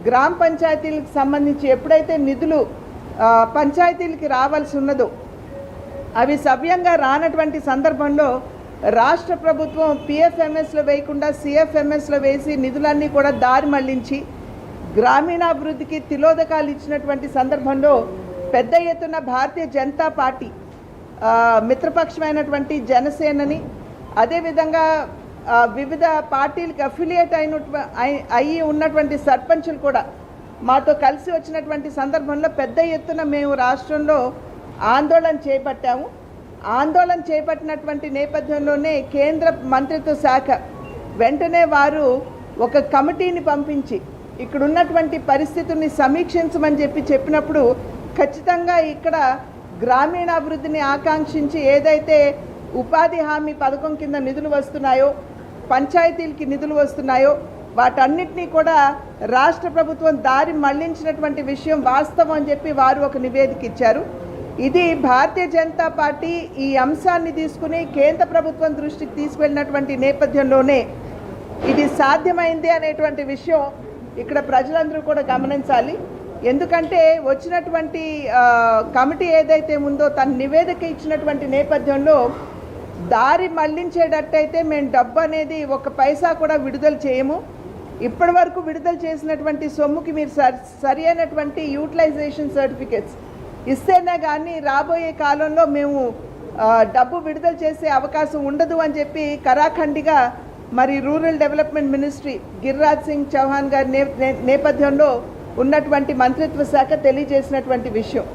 గ్రామ పంచాయతీలకు సంబంధించి ఎప్పుడైతే నిధులు పంచాయతీలకి రావాల్సి ఉన్నదో అవి సవ్యంగా రానటువంటి సందర్భంలో రాష్ట్ర ప్రభుత్వం పిఎఫ్ఎంఎస్లో వేయకుండా సిఎఫ్ఎంఎస్లో వేసి నిధులన్నీ కూడా దారి మళ్లించి గ్రామీణాభివృద్ధికి తిలోదకాలు ఇచ్చినటువంటి సందర్భంలో పెద్ద ఎత్తున భారతీయ జనతా పార్టీ మిత్రపక్షమైనటువంటి జనసేనని అదేవిధంగా వివిధ పార్టీలకు అఫిలియేట్ అయ్యి ఉన్నటువంటి సర్పంచులు కూడా మాతో కలిసి వచ్చినటువంటి సందర్భంలో పెద్ద ఎత్తున మేము రాష్ట్రంలో ఆందోళన చేపట్టాము. ఆందోళన చేపట్టినటువంటి నేపథ్యంలోనే కేంద్ర మంత్రిత్వ శాఖ వెంటనే వారు ఒక కమిటీని పంపించి ఇక్కడ ఉన్నటువంటి పరిస్థితుల్ని సమీక్షించమని చెప్పినప్పుడు ఖచ్చితంగా ఇక్కడ గ్రామీణాభివృద్ధిని ఆకాంక్షించి ఏదైతే ఉపాధి హామీ పథకం కింద నిధులు వస్తున్నాయో, పంచాయతీలకి నిధులు వస్తున్నాయో వాటన్నిటినీ కూడా రాష్ట్ర ప్రభుత్వం దారి మళ్లించినటువంటి విషయం వాస్తవం అని చెప్పి వారు ఒక నివేదిక ఇచ్చారు. ఇది భారతీయ జనతా పార్టీ ఈ అంశాన్ని తీసుకుని కేంద్ర ప్రభుత్వం దృష్టికి తీసుకెళ్ళినటువంటి నేపథ్యంలోనే ఇది సాధ్యమైంది అనేటువంటి విషయం ఇక్కడ ప్రజలందరూ కూడా గమనించాలి. ఎందుకంటే వచ్చినటువంటి కమిటీ ఏదైతే ఉందో తన నివేదిక ఇచ్చినటువంటి నేపథ్యంలో దారి మళ్లించేటట్టయితే మేము డబ్బు అనేది ఒక పైసా కూడా విడుదల చేయము. ఇప్పటి వరకు విడుదల చేసినటువంటి సొమ్ముకి మీరు సరి అయినటువంటి యూటిలైజేషన్ సర్టిఫికెట్స్ ఇస్తేనే కానీ రాబోయే కాలంలో మేము డబ్బు విడుదల చేసే అవకాశం ఉండదు అని చెప్పి కరాఖండిగా మరి rural development ministry Giriraj Singh Chauhan గారి నేపథ్యంలో ఉన్నటువంటి మంత్రిత్వ శాఖ తెలియజేసినటువంటి విషయం.